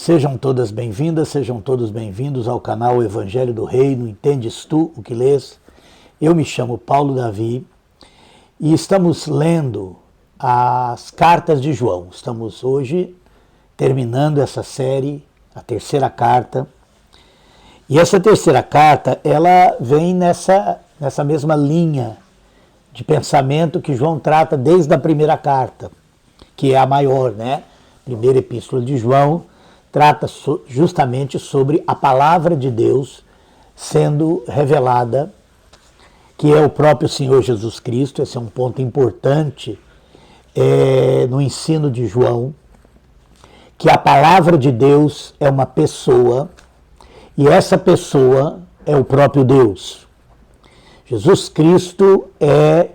Sejam todas bem-vindas, sejam todos bem-vindos ao canal Evangelho do Reino, Entendes Tu o que lês? Eu me chamo Paulo Davi e estamos lendo as cartas de João. Estamos hoje terminando essa série, a terceira carta. E essa terceira carta, ela vem nessa mesma linha de pensamento que João trata desde a primeira carta, que é a maior, né? Primeira epístola de João trata justamente sobre a palavra de Deus sendo revelada, que é o próprio Senhor Jesus Cristo. Esse é um ponto importante no ensino de João, que a palavra de Deus é uma pessoa, e essa pessoa é o próprio Deus. Jesus Cristo é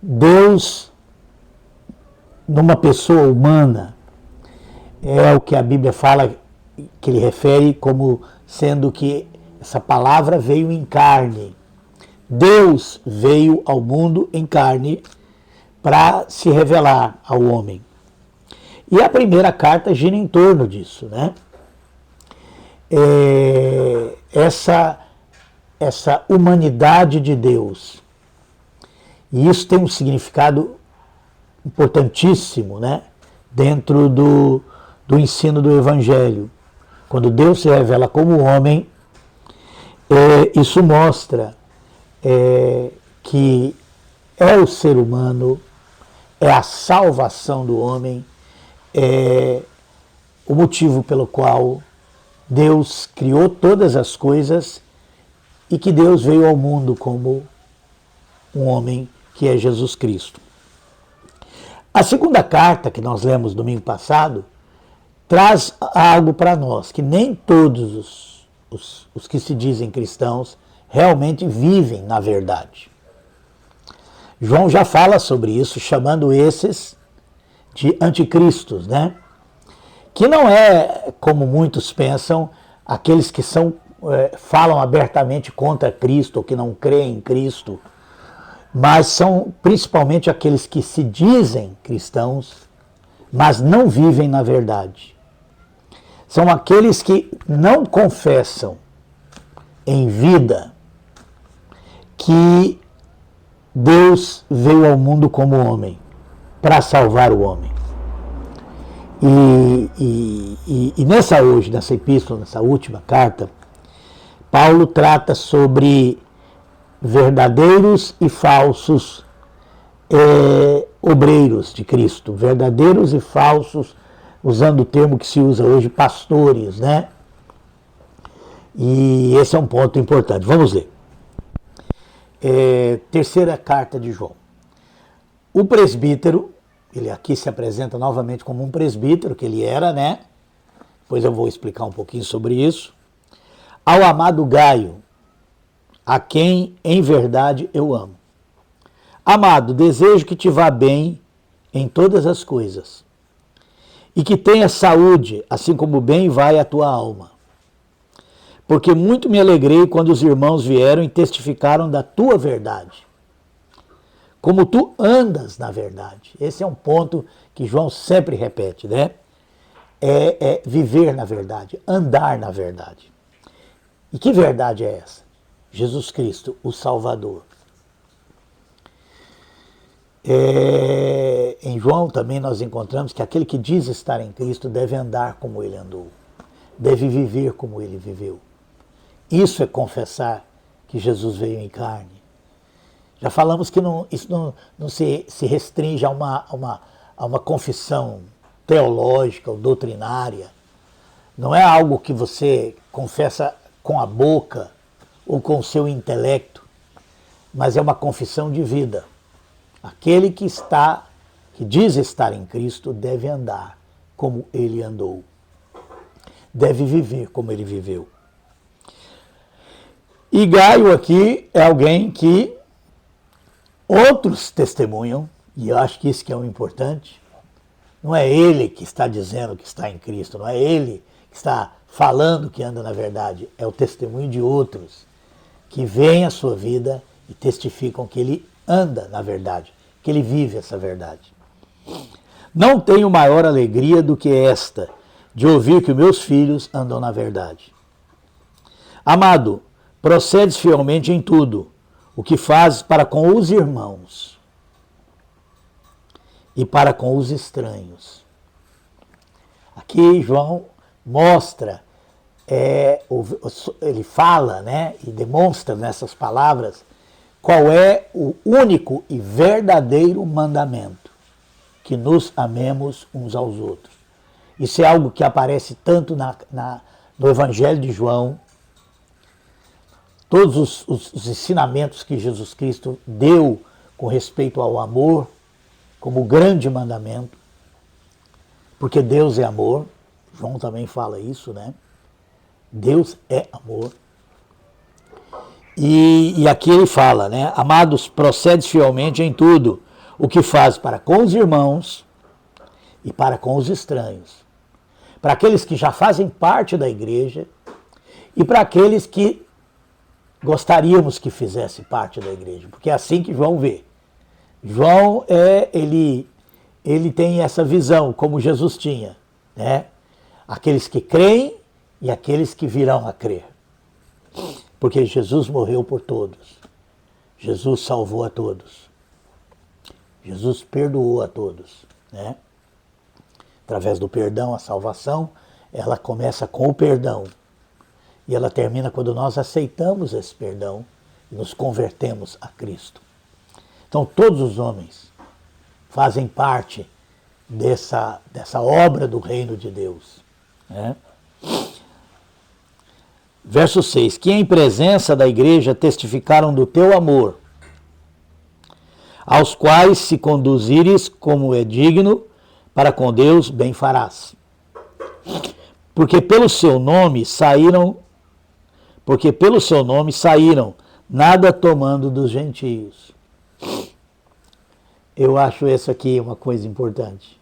Deus numa pessoa humana. É o que a Bíblia fala, que ele refere como sendo que essa palavra veio em carne. Deus veio ao mundo em carne para se revelar ao homem. E a primeira carta gira em torno disso, né? Essa humanidade de Deus. E isso tem um significado importantíssimo, né? Dentro do ensino do Evangelho. Quando Deus se revela como homem, isso mostra que é o ser humano, é a salvação do homem, é o motivo pelo qual Deus criou todas as coisas e que Deus veio ao mundo como um homem, que é Jesus Cristo. A segunda carta que nós lemos domingo passado traz algo para nós, que nem todos os que se dizem cristãos realmente vivem na verdade. João já fala sobre isso, chamando esses de anticristos, né? Que não é, como muitos pensam, aqueles que falam abertamente contra Cristo, ou que não creem em Cristo, mas são principalmente aqueles que se dizem cristãos, mas não vivem na verdade. São aqueles que não confessam em vida que Deus veio ao mundo como homem, para salvar o homem. E nessa epístola, nessa última carta, Paulo trata sobre verdadeiros e falsos obreiros de Cristo, verdadeiros e falsos, usando o termo que se usa hoje, pastores, né? E esse é um ponto importante. Vamos ler. Terceira carta de João. O presbítero, ele aqui se apresenta novamente como um presbítero, que ele era, né? Depois eu vou explicar um pouquinho sobre isso. Ao amado Gaio, a quem em verdade eu amo. Amado, desejo que te vá bem em todas as coisas, e que tenha saúde, assim como bem vai a tua alma. Porque muito me alegrei quando os irmãos vieram e testificaram da tua verdade, como tu andas na verdade. Esse é um ponto que João sempre repete, né? É viver na verdade, andar na verdade. E que verdade é essa? Jesus Cristo, o Salvador. Em João também nós encontramos que aquele que diz estar em Cristo deve andar como ele andou, deve viver como ele viveu. Isso é confessar que Jesus veio em carne. Já falamos que isso não se restringe a uma confissão teológica ou doutrinária. Não é algo que você confessa com a boca ou com o seu intelecto, mas é uma confissão de vida. Aquele que diz estar em Cristo deve andar como ele andou, deve viver como ele viveu. E Gaio aqui é alguém que outros testemunham, e eu acho que isso que é o importante. Não é ele que está dizendo que está em Cristo, não é ele que está falando que anda na verdade, é o testemunho de outros que veem a sua vida e testificam que ele anda na verdade, que ele vive essa verdade. Não tenho maior alegria do que esta, de ouvir que meus filhos andam na verdade. Amado, procedes fielmente em tudo, o que fazes para com os irmãos e para com os estranhos. Aqui João mostra, ele fala, né, e demonstra nessas palavras qual é o único e verdadeiro mandamento, que nos amemos uns aos outros. Isso é algo que aparece tanto no Evangelho de João, todos os ensinamentos que Jesus Cristo deu com respeito ao amor, como grande mandamento, porque Deus é amor, João também fala isso, né? Deus é amor. E aqui ele fala, né? Amados, procedes fielmente em tudo, o que faz para com os irmãos e para com os estranhos. Para aqueles que já fazem parte da igreja e para aqueles que gostaríamos que fizesse parte da igreja, porque é assim que João vê. João, ele tem essa visão, como Jesus tinha, né? Aqueles que creem e aqueles que virão a crer. Porque Jesus morreu por todos. Jesus salvou a todos. Jesus perdoou a todos, né? Através do perdão, a salvação, ela começa com o perdão. E ela termina quando nós aceitamos esse perdão e nos convertemos a Cristo. Então todos os homens fazem parte dessa obra do reino de Deus, né? Verso 6, que em presença da igreja testificaram do teu amor, aos quais se conduzires como é digno, para com Deus bem farás. Porque pelo seu nome saíram, nada tomando dos gentios. Eu acho isso aqui uma coisa importante.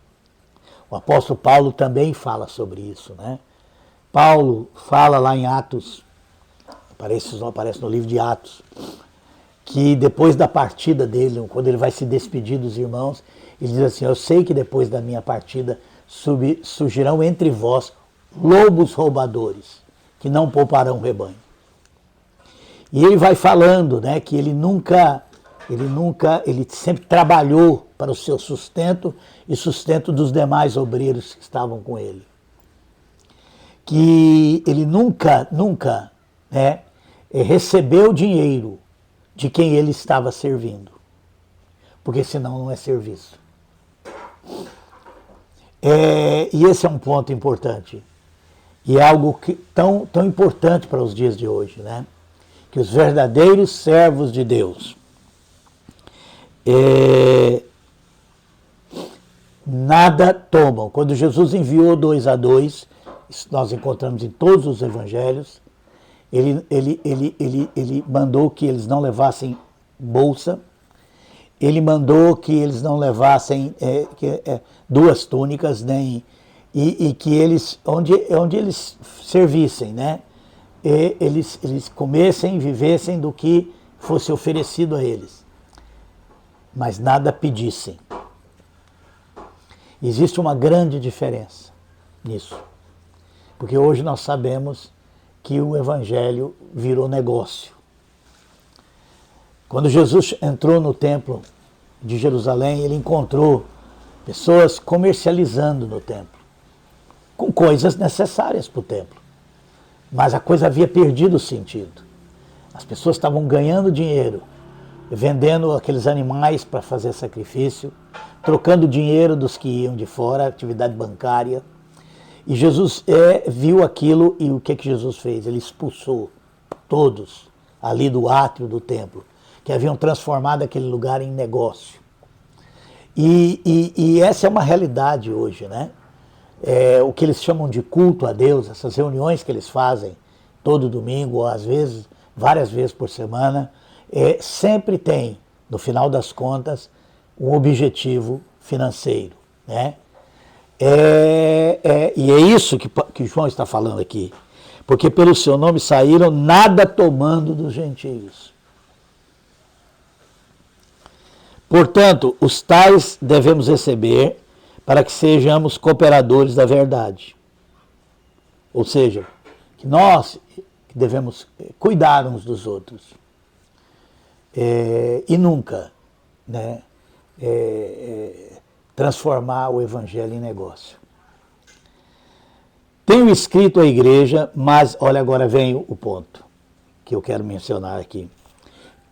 O apóstolo Paulo também fala sobre isso, né? Paulo fala lá em Atos, aparece no livro de Atos, que depois da partida dele, quando ele vai se despedir dos irmãos, ele diz assim, eu sei que depois da minha partida surgirão entre vós lobos roubadores, que não pouparão o rebanho. E ele vai falando, né, que ele sempre trabalhou para o seu sustento e sustento dos demais obreiros que estavam com ele. Que ele nunca, né, recebeu dinheiro de quem ele estava servindo, porque senão não é serviço. E esse é um ponto importante, e é algo tão importante para os dias de hoje, né? Que os verdadeiros servos de Deus nada tomam. Quando Jesus enviou 2 a 2, isso nós encontramos em todos os evangelhos, ele mandou que eles não levassem bolsa, ele mandou que eles não levassem 2 túnicas, e que eles, onde eles servissem, né? Eles comessem, vivessem do que fosse oferecido a eles, mas nada pedissem. Existe uma grande diferença nisso, porque hoje nós sabemos que o evangelho virou negócio. Quando Jesus entrou no templo de Jerusalém, ele encontrou pessoas comercializando no templo, com coisas necessárias para o templo. Mas a coisa havia perdido o sentido. As pessoas estavam ganhando dinheiro, vendendo aqueles animais para fazer sacrifício, trocando dinheiro dos que iam de fora, atividade bancária. E Jesus viu aquilo, e o que Jesus fez? Ele expulsou todos ali do átrio do templo, que haviam transformado aquele lugar em negócio. E essa é uma realidade hoje, né? O que eles chamam de culto a Deus, essas reuniões que eles fazem todo domingo, ou às vezes, várias vezes por semana, sempre tem, no final das contas, um objetivo financeiro, né? E é isso que João está falando aqui. Porque pelo seu nome saíram, nada tomando dos gentios. Portanto, os tais devemos receber para que sejamos cooperadores da verdade. Ou seja, que nós devemos cuidar uns dos outros. E nunca, né, transformar o evangelho em negócio. Tenho escrito à igreja, mas, olha, agora vem o ponto que eu quero mencionar aqui.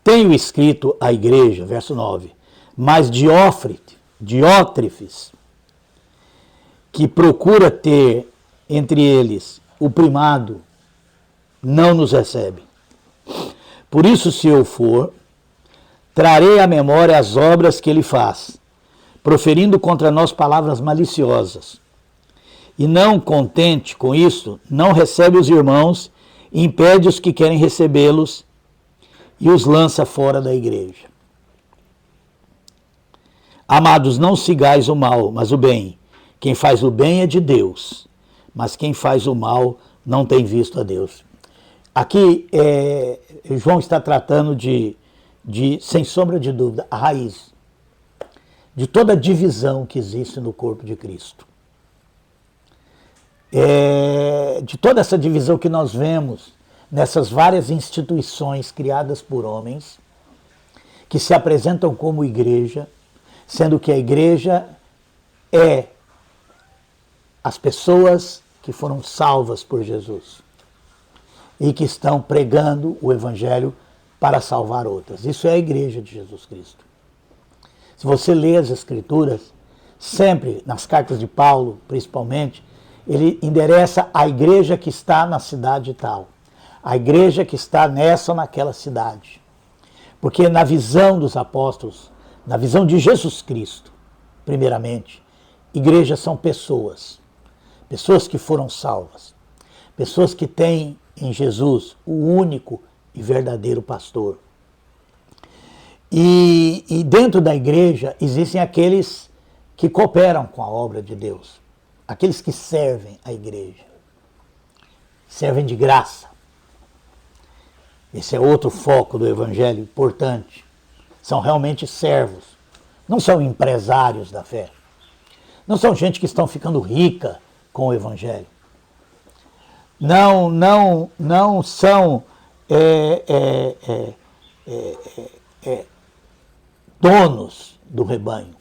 Tenho escrito à igreja, verso 9, mas Diótrefes, que procura ter entre eles o primado, não nos recebe. Por isso, se eu for, trarei à memória as obras que ele faz, proferindo contra nós palavras maliciosas. E não contente com isso, não recebe os irmãos, impede os que querem recebê-los e os lança fora da igreja. Amados, não sigais o mal, mas o bem. Quem faz o bem é de Deus, mas quem faz o mal não tem visto a Deus. Aqui, João está tratando de, sem sombra de dúvida, a raiz de toda a divisão que existe no corpo de Cristo. De toda essa divisão que nós vemos nessas várias instituições criadas por homens, que se apresentam como igreja, sendo que a igreja é as pessoas que foram salvas por Jesus e que estão pregando o evangelho para salvar outras. Isso é a igreja de Jesus Cristo. Se você lê as Escrituras, sempre, nas cartas de Paulo, principalmente, ele endereça a igreja que está na cidade tal, a igreja que está nessa ou naquela cidade. Porque na visão dos apóstolos, na visão de Jesus Cristo, primeiramente, igrejas são pessoas, pessoas que foram salvas, pessoas que têm em Jesus o único e verdadeiro pastor. E dentro da igreja existem aqueles que cooperam com a obra de Deus, aqueles que servem a igreja, servem de graça. Esse é outro foco do evangelho importante. São realmente servos, não são empresários da fé, não são gente que estão ficando rica com o evangelho, não são donos do rebanho.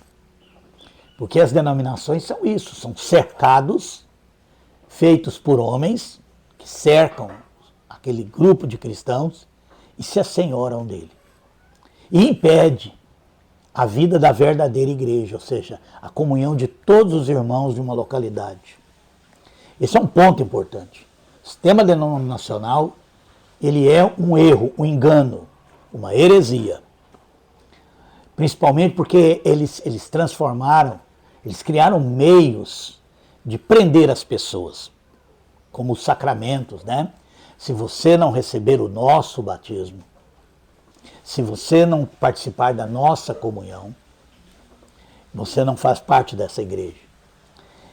Porque as denominações são isso, são cercados, feitos por homens que cercam aquele grupo de cristãos e se assenhoram dele. E impede a vida da verdadeira igreja, ou seja, a comunhão de todos os irmãos de uma localidade. Esse é um ponto importante. O sistema denominacional, ele é um erro, um engano, uma heresia. Principalmente porque eles transformaram, eles criaram meios de prender as pessoas, como os sacramentos, né? Se você não receber o nosso batismo, se você não participar da nossa comunhão, você não faz parte dessa igreja.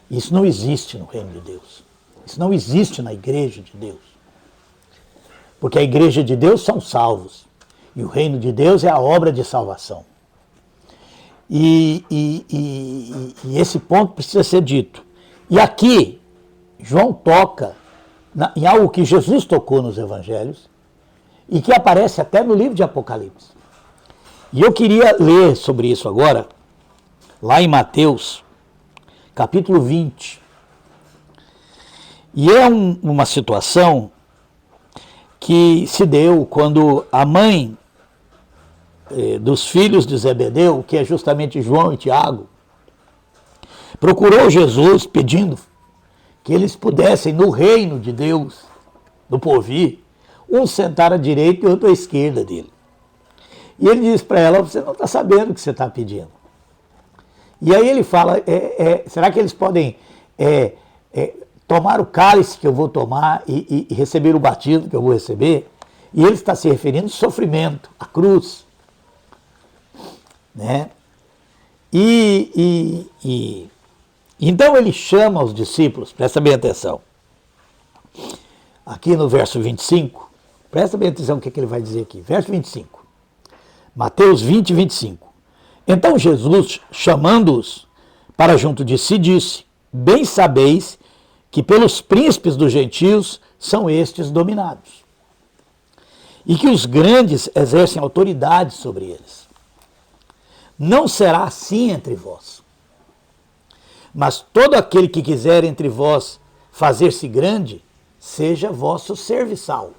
Isso não existe no reino de Deus. Isso não existe na igreja de Deus. Porque a igreja de Deus são salvos. E o reino de Deus é a obra de salvação. E esse ponto precisa ser dito. E aqui, João toca em algo que Jesus tocou nos evangelhos e que aparece até no livro de Apocalipse. E eu queria ler sobre isso agora, lá em Mateus, capítulo 20. E é uma situação que se deu quando a mãe dos filhos de Zebedeu, que é justamente João e Tiago, procurou Jesus pedindo que eles pudessem, no reino de Deus, do porvir, um sentar à direita e outro à esquerda dele. E ele diz para ela: você não está sabendo o que você está pedindo. E aí ele fala: será que eles podem tomar o cálice que eu vou tomar e receber o batismo que eu vou receber? E ele está se referindo ao sofrimento, à cruz. Né? Então ele chama os discípulos, presta bem atenção, aqui no verso 25, presta bem atenção o que ele vai dizer aqui, verso 25, Mateus 20, 25. Então Jesus, chamando-os para junto de si, disse: bem sabeis que pelos príncipes dos gentios são estes dominados, e que os grandes exercem autoridade sobre eles. Não será assim entre vós, mas todo aquele que quiser entre vós fazer-se grande, seja vosso serviçal.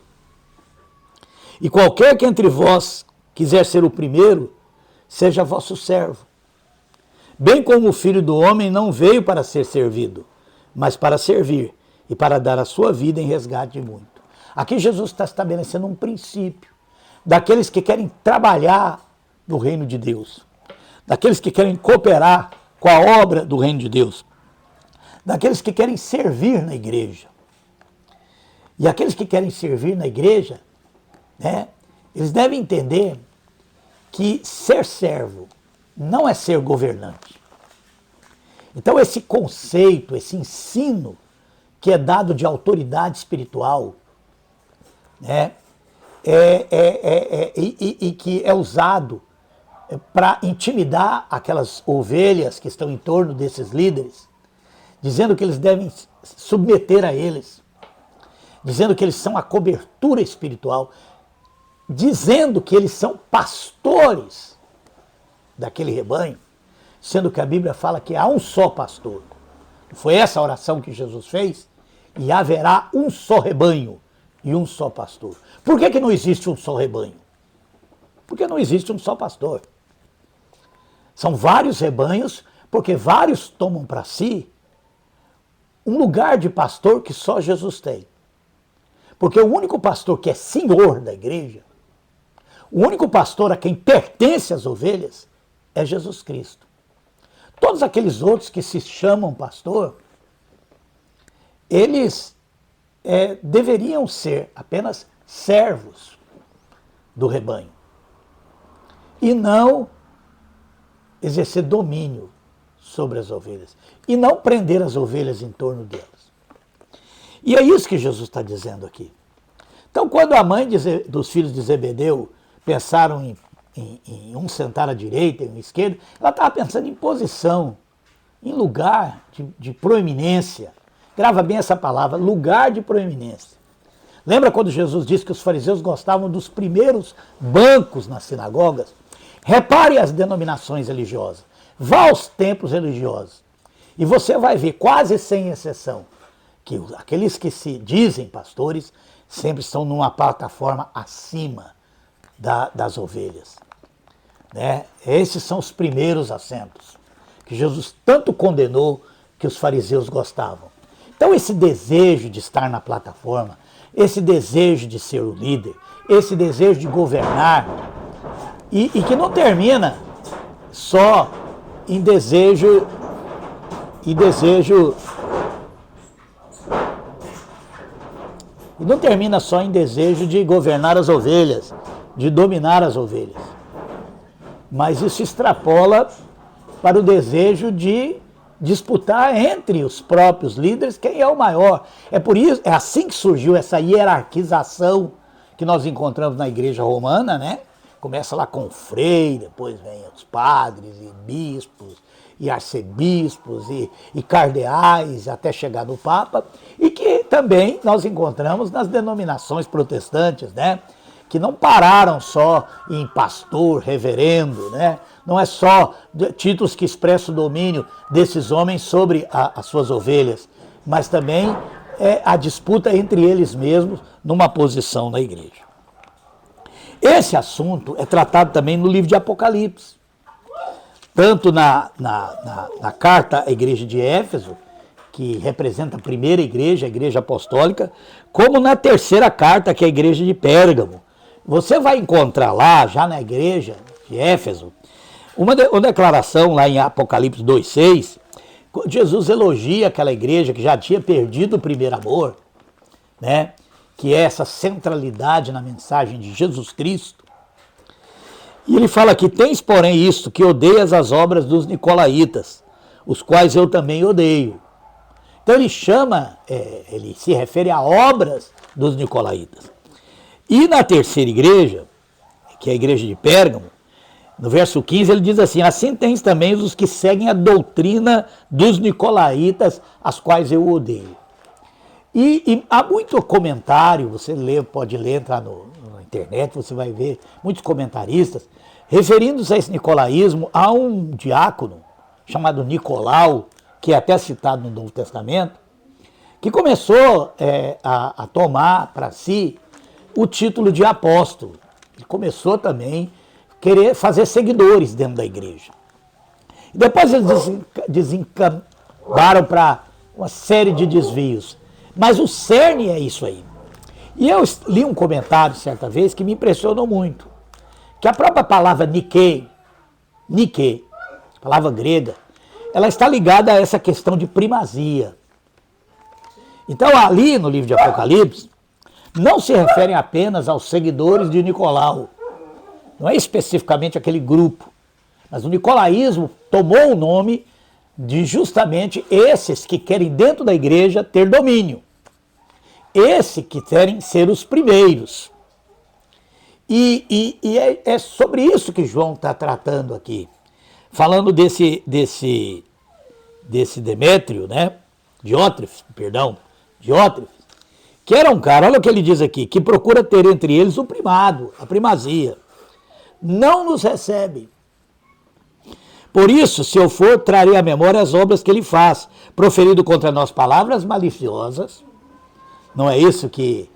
E qualquer que entre vós quiser ser o primeiro, seja vosso servo. Bem como o Filho do Homem não veio para ser servido, mas para servir e para dar a sua vida em resgate de muito. Aqui Jesus está estabelecendo um princípio daqueles que querem trabalhar no reino de Deus, daqueles que querem cooperar com a obra do reino de Deus, daqueles que querem servir na igreja. E aqueles que querem servir na igreja, né, eles devem entender que ser servo não é ser governante. Então esse conceito, esse ensino que é dado de autoridade espiritual, né, e que é usado para intimidar aquelas ovelhas que estão em torno desses líderes, dizendo que eles devem submeter a eles, dizendo que eles são a cobertura espiritual, dizendo que eles são pastores daquele rebanho, sendo que a Bíblia fala que há um só pastor. Foi essa a oração que Jesus fez? E haverá um só rebanho e um só pastor. Por que não existe um só rebanho? Porque não existe um só pastor. São vários rebanhos, porque vários tomam para si um lugar de pastor que só Jesus tem. Porque o único pastor que é senhor da igreja, o único pastor a quem pertence as ovelhas, é Jesus Cristo. Todos aqueles outros que se chamam pastor, eles deveriam ser apenas servos do rebanho e não exercer domínio sobre as ovelhas e não prender as ovelhas em torno delas. E é isso que Jesus está dizendo aqui. Então, quando a mãe dos filhos de Zebedeu pensaram em um sentar à direita e um à esquerda, ela estava pensando em posição, em lugar de proeminência. Grava bem essa palavra, lugar de proeminência. Lembra quando Jesus disse que os fariseus gostavam dos primeiros bancos nas sinagogas? Repare as denominações religiosas. Vá aos templos religiosos e você vai ver, quase sem exceção, que aqueles que se dizem pastores sempre estão numa plataforma acima das ovelhas. Né? Esses são os primeiros assentos que Jesus tanto condenou que os fariseus gostavam. Então esse desejo de estar na plataforma, esse desejo de ser o líder, esse desejo de governar, e que não termina só em desejo e não termina só em desejo de governar as ovelhas, de dominar as ovelhas. Mas isso extrapola para o desejo de disputar entre os próprios líderes quem é o maior. É assim que surgiu essa hierarquização que nós encontramos na igreja romana, né? Começa lá com o frei, depois vem os padres e bispos e arcebispos e cardeais, até chegar no Papa, e que também nós encontramos nas denominações protestantes, né? Que não pararam só em pastor, reverendo, né? Não é só títulos que expressam o domínio desses homens sobre as suas ovelhas, mas também a disputa entre eles mesmos numa posição na igreja. Esse assunto é tratado também no livro de Apocalipse, tanto na carta à igreja de Éfeso, que representa a primeira igreja, a igreja apostólica, como na terceira carta, que é a igreja de Pérgamo. Você vai encontrar lá, já na igreja de Éfeso, uma declaração lá em Apocalipse 2,6, Jesus elogia aquela igreja que já tinha perdido o primeiro amor, né? Que é essa centralidade na mensagem de Jesus Cristo. E ele fala aqui: tens, porém, isto, que odeias as obras dos nicolaítas, os quais eu também odeio. Então ele ele se refere a obras dos nicolaítas. E na terceira igreja, que é a igreja de Pérgamo, no verso 15 ele diz assim: assim tens também os que seguem a doutrina dos nicolaítas, as quais eu odeio. E há muito comentário, você lê, pode ler, entrar na internet, você vai ver muitos comentaristas referindo-se a esse nicolaísmo a um diácono chamado Nicolau, que é até citado no Novo Testamento, que começou a tomar para si o título de apóstolo. Ele começou também a querer fazer seguidores dentro da igreja. E depois eles desencamparam para uma série de desvios. Mas o cerne é isso aí. E eu li um comentário certa vez que me impressionou muito. Que a própria palavra Nike, palavra grega, ela está ligada a essa questão de primazia. Então ali no livro de Apocalipse, não se referem apenas aos seguidores de Nicolau. Não é especificamente aquele grupo. Mas o nicolaísmo tomou o nome de justamente esses que querem dentro da igreja ter domínio. Esses que querem ser os primeiros. E é sobre isso que João está tratando aqui. Falando desse Demétrio, né? Diótrefes, que era um cara, olha o que ele diz aqui, que procura ter entre eles o primado, a primazia. Não nos recebe. Por isso, se eu for, trarei à memória as obras que ele faz, proferido contra nós palavras maliciosas. Não é isso que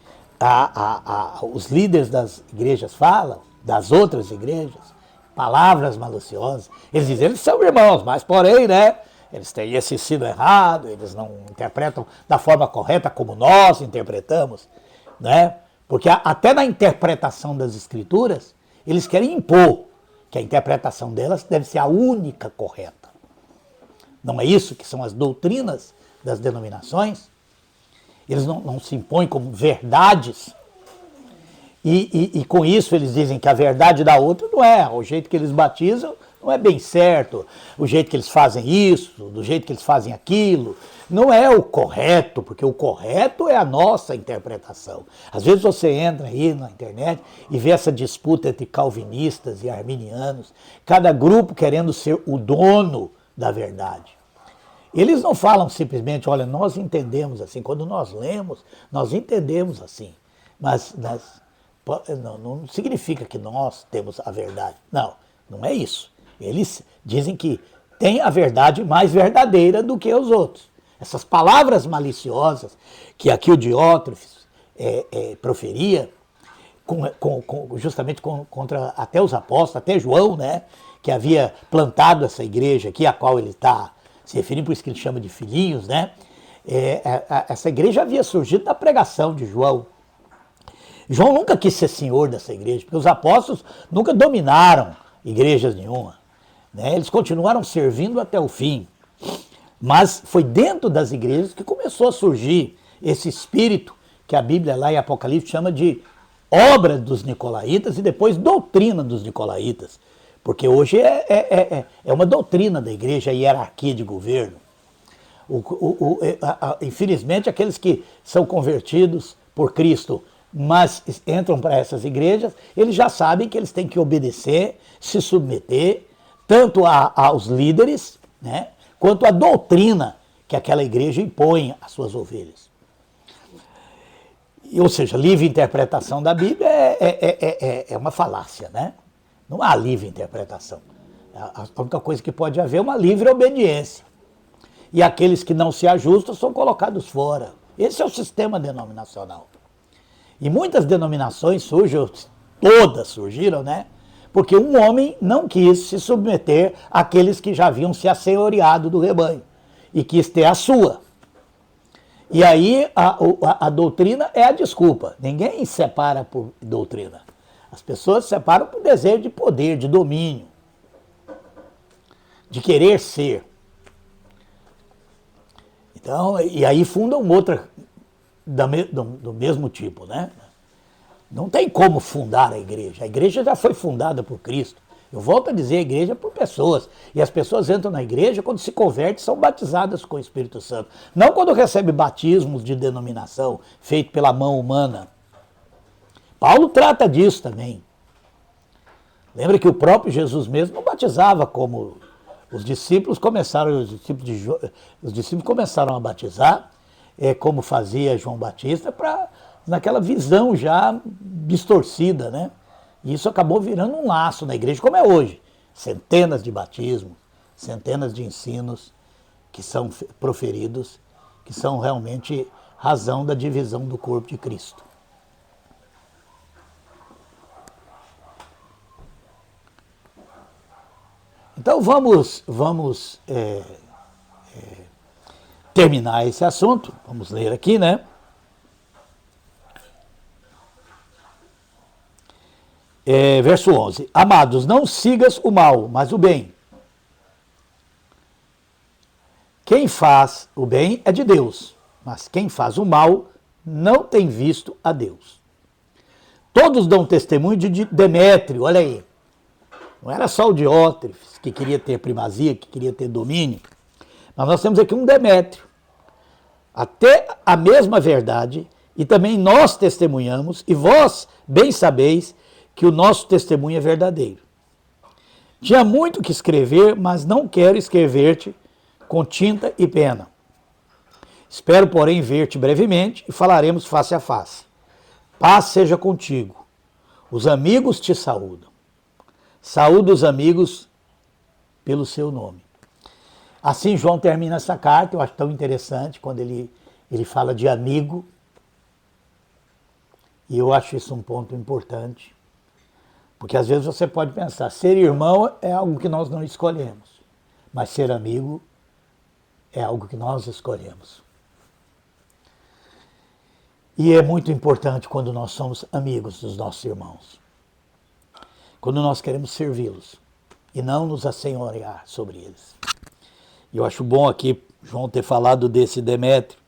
os líderes das igrejas falam, das outras igrejas? Palavras maliciosas. Eles dizem, eles são irmãos, mas porém, né? Eles têm esse ensino errado, eles não interpretam da forma correta como nós interpretamos, né? Porque até na interpretação das escrituras, eles querem impor que a interpretação delas deve ser a única correta. Não é isso que são as doutrinas das denominações? Eles não se impõem como verdades. E com isso eles dizem que a verdade da outra não é. O jeito que eles batizam não é bem certo. O jeito que eles fazem isso, do jeito que eles fazem aquilo, não é o correto, porque o correto é a nossa interpretação. Às vezes você entra aí na internet e vê essa disputa entre calvinistas e arminianos, cada grupo querendo ser o dono da verdade. Eles não falam simplesmente, olha, nós entendemos assim, quando nós lemos, nós entendemos assim, mas não significa que nós temos a verdade. Não é isso. Eles dizem que tem a verdade mais verdadeira do que os outros. Essas palavras maliciosas que aqui o Diótrefes proferia, justamente contra até os apóstolos, até João, né, que havia plantado essa igreja aqui, a qual ele está se referindo, por isso que ele chama de filhinhos, né? Essa igreja havia surgido da pregação de João. João nunca quis ser senhor dessa igreja, porque os apóstolos nunca dominaram igrejas nenhuma, né? Eles continuaram servindo até o fim. Mas foi dentro das igrejas que começou a surgir esse espírito que a Bíblia lá em Apocalipse chama de obra dos nicolaítas e depois doutrina dos nicolaítas. Porque hoje é uma doutrina da igreja, a hierarquia de governo. Infelizmente, aqueles que são convertidos por Cristo, mas entram para essas igrejas, eles já sabem que eles têm que obedecer, se submeter, tanto aos líderes, né, quanto à doutrina que aquela igreja impõe às suas ovelhas. Ou seja, livre interpretação da Bíblia é uma falácia, né? Não há livre interpretação. A única coisa que pode haver é uma livre obediência. E aqueles que não se ajustam são colocados fora. Esse é o sistema denominacional. E muitas denominações surgem, todas surgiram, né? Porque um homem não quis se submeter àqueles que já haviam se assenhoreado do rebanho e quis ter a sua. E aí a doutrina é a desculpa. Ninguém separa por doutrina. As pessoas se separam por desejo de poder, de domínio, de querer ser. Então, e aí fundam outra do mesmo tipo, né? Não tem como fundar a igreja. A igreja já foi fundada por Cristo. Eu volto a dizer, a igreja é por pessoas. E as pessoas entram na igreja, quando se convertem, são batizadas com o Espírito Santo. Não quando recebem batismos de denominação, feito pela mão humana. Paulo trata disso também. Lembra que o próprio Jesus mesmo não batizava como os discípulos começaram a batizar, como fazia João Batista, naquela visão já distorcida, né? E isso acabou virando um laço na igreja, como é hoje. Centenas de batismos, centenas de ensinos que são proferidos, que são realmente razão da divisão do corpo de Cristo. Então vamos terminar esse assunto. Vamos ler aqui, né? Verso 11. Amados, não sigas o mal, mas o bem. Quem faz o bem é de Deus, mas quem faz o mal não tem visto a Deus. Todos dão testemunho de Demétrio, olha aí. Não era só o Diótrefes que queria ter primazia, que queria ter domínio, mas nós temos aqui um Demétrio. Até a mesma verdade, e também nós testemunhamos, e vós bem sabeis que o nosso testemunho é verdadeiro. Tinha muito que escrever, mas não quero escrever-te com tinta e pena. Espero, porém, ver-te brevemente e falaremos face a face. Paz seja contigo. Os amigos te saúdam. Saúda os amigos pelo seu nome. Assim João termina essa carta, eu acho tão interessante quando ele fala de amigo. E eu acho isso um ponto importante. Porque às vezes você pode pensar, ser irmão é algo que nós não escolhemos. Mas ser amigo é algo que nós escolhemos. E é muito importante quando nós somos amigos dos nossos irmãos. Quando nós queremos servi-los e não nos assenhorear sobre eles. E eu acho bom aqui João ter falado desse Demétrio.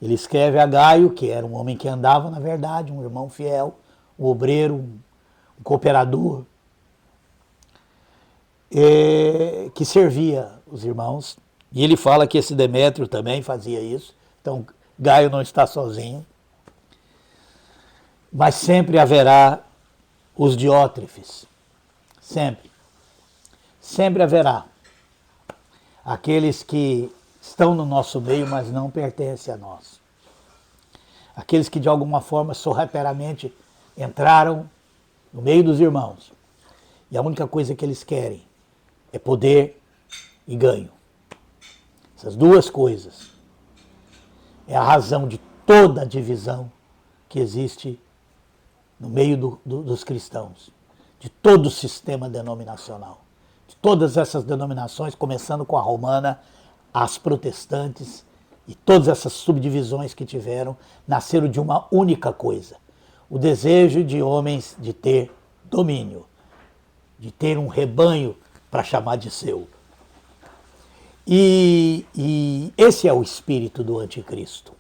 Ele escreve a Gaio, que era um homem que andava, na verdade, um irmão fiel, um obreiro, um cooperador, que servia os irmãos. E ele fala que esse Demétrio também fazia isso. Então, Gaio não está sozinho. Mas sempre haverá os Diótrefes. Sempre. Sempre haverá. Aqueles que estão no nosso meio, mas não pertencem a nós. Aqueles que de alguma forma, sorrateiramente, entraram no meio dos irmãos. E a única coisa que eles querem é poder e ganho. Essas duas coisas é a razão de toda a divisão que existe no meio dos cristãos, de todo o sistema denominacional, de todas essas denominações, começando com a romana, as protestantes e todas essas subdivisões que tiveram, nasceram de uma única coisa: o desejo de homens de ter domínio, de ter um rebanho para chamar de seu. E esse é o espírito do anticristo.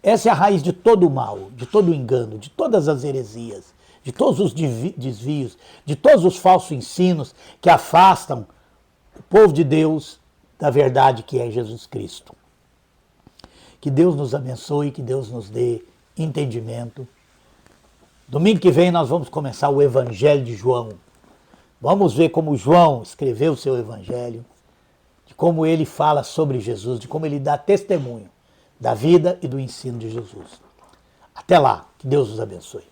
Essa é a raiz de todo o mal, de todo o engano, de todas as heresias, de todos os desvios, de todos os falsos ensinos que afastam o povo de Deus da verdade que é Jesus Cristo. Que Deus nos abençoe, que Deus nos dê entendimento. Domingo que vem nós vamos começar o Evangelho de João. Vamos ver como João escreveu o seu Evangelho, de como ele fala sobre Jesus, de como ele dá testemunho da vida e do ensino de Jesus. Até lá, que Deus os abençoe.